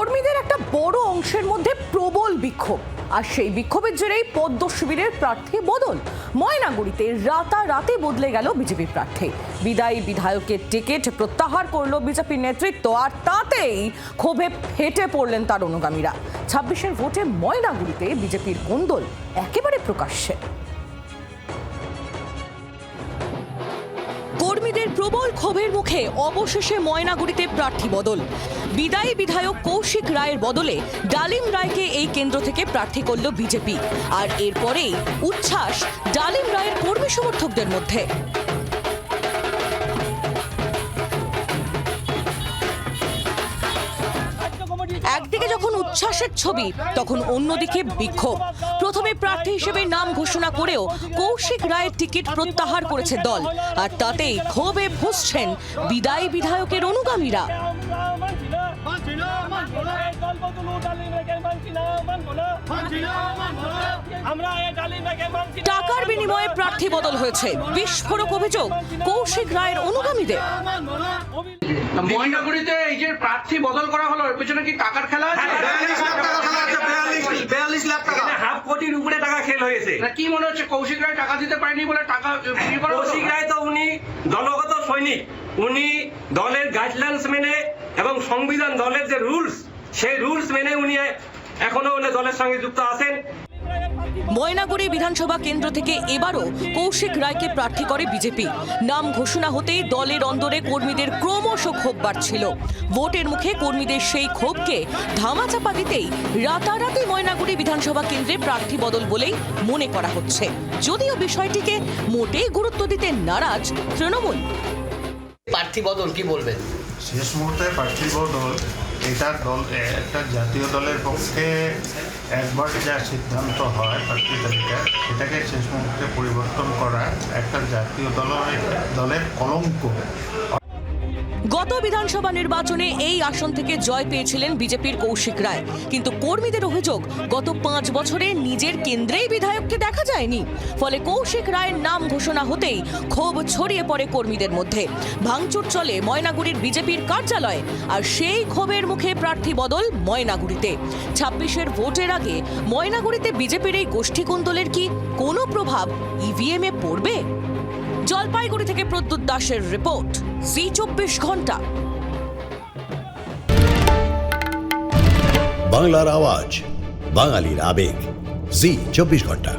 কর্মীদের একটা বড় অংশের মধ্যে প্রবল বিক্ষোভ, আর সেই বিক্ষোভের জেরেই পদ্ম শিবিরের প্রার্থী বদল। ময়নাগুড়িতে রাতারাতি বদলে গেল বিজেপি প্রার্থী। বিদায়ী বিধায়কের টিকিট প্রত্যাহার করলো বিজেপির নেতৃত্ব, আর তাতেই ক্ষোভে ফেটে পড়লেন তার অনুগামীরা। 26-এর ভোটে ময়নাগুড়িতে বিজেপির কোন্দল একেবারে প্রকাশ্যে। কর্মীদের প্রবল ক্ষোভের মুখে অবশেষে ময়নাগুড়িতে প্রার্থী বদল। বিদায়ী বিধায়ক কৌশিক রায়ের বদলে ডালিম রায়কে এই কেন্দ্র থেকে প্রার্থী করল বিজেপি, আর এরপরেই উচ্ছ্বাস ডালিম রায়ের কর্মী সমর্থকদের মধ্যে। একদিকে যখন উচ্ছ্বাসের ছবি, তখন অন্যদিকে বিক্ষোভ। প্রথমে প্রার্থী হিসেবে নাম ঘোষণা করেও কৌশিক রায়ের টিকিট প্রত্যাহার করেছে দল, আর তাতেই ক্ষোভে ফুঁসছেন বিদায়ী বিধায়কের অনুগামীরা। টাকার বিনিময়ে প্রার্থী বদল হয়েছে, বিস্ফোরক অভিযোগ কৌশিক রায়ের অনুগামীদের। ময়নাগুড়িতে এই যে প্রার্থী বদল করা হলো, এর পেছনে কি টাকার খেলা আছে? 42 লাখ টাকা, হাফ কোটির উপরে টাকা খেল হয়েছে। কি মনে হচ্ছে কৌশিক রায় টাকা দিতে পারেনি বলে টাকা? কৌশিক রায় তো উনি দলগত সৈনিক, উনি দলের গাইডলাইন্স মেনে এবং সংবিধান দলের যে রুলস, সেই রুলস মেনে উনি এখনো দলের সঙ্গে যুক্ত আছেন। ময়নাগুড়ি বিধানসভা কেন্দ্র থেকে এবারও কৌশিক রায়কে প্রার্থী করে বিজেপি। নাম ঘোষণা হতেই দলের অন্দরে কর্মীদের ক্রমশ ক্ষোভ বাড়ছিল। ভোটের মুখে কর্মীদের সেই ক্ষোভকে ধামাচাপা দিতেই রাতারাতি ময়নাগুড়ি বিধানসভা কেন্দ্রে প্রার্থী বদল বলেই মনে করা হচ্ছে, যদিও বিষয়টিকে মোটেই গুরুত্ব দিতে নারাজ তৃণমূল। প্রার্থী বদল কি বলবেন? শেষ মুহূর্তে প্রার্থী বদল এটা একটা জাতীয় দলের পক্ষে একবার যা সিদ্ধান্ত হয় প্রার্থী তালিকা, সেটাকে শেষ মুহূর্তে পরিবর্তন করা একটা জাতীয় দলের কলঙ্ক। গত বিধানসভা নির্বাচনে এই আসন থেকে জয় পেয়েছিলেন বিজেপির কৌশিক রায়, কিন্তু কর্মীদের অভিযোগ গত 5 বছরে নিজের কেন্দ্রেই বিধায়ককে দেখা যায়নি। ফলে কৌশিক রায়ের নাম ঘোষণা হতেই ক্ষোভ ছড়িয়ে পড়ে কর্মীদের মধ্যে। ভাঙচুর চলে ময়নাগুড়ির বিজেপির কার্যালয়ে, আর সেই ক্ষোভের মুখে প্রার্থী বদল ময়নাগুড়িতে। 26-এর ভোটের আগে ময়নাগুড়িতে বিজেপির এই গোষ্ঠী কোন্দলের কি কোনো প্রভাব ইভিএমে পড়বে? জলপাইগুড়ি থেকে প্রদ্যুৎ দাসের রিপোর্ট, জি 24 ঘন্টা। বাংলার আওয়াজ, বাঙালির আবেগ, জি 24 ঘন্টা।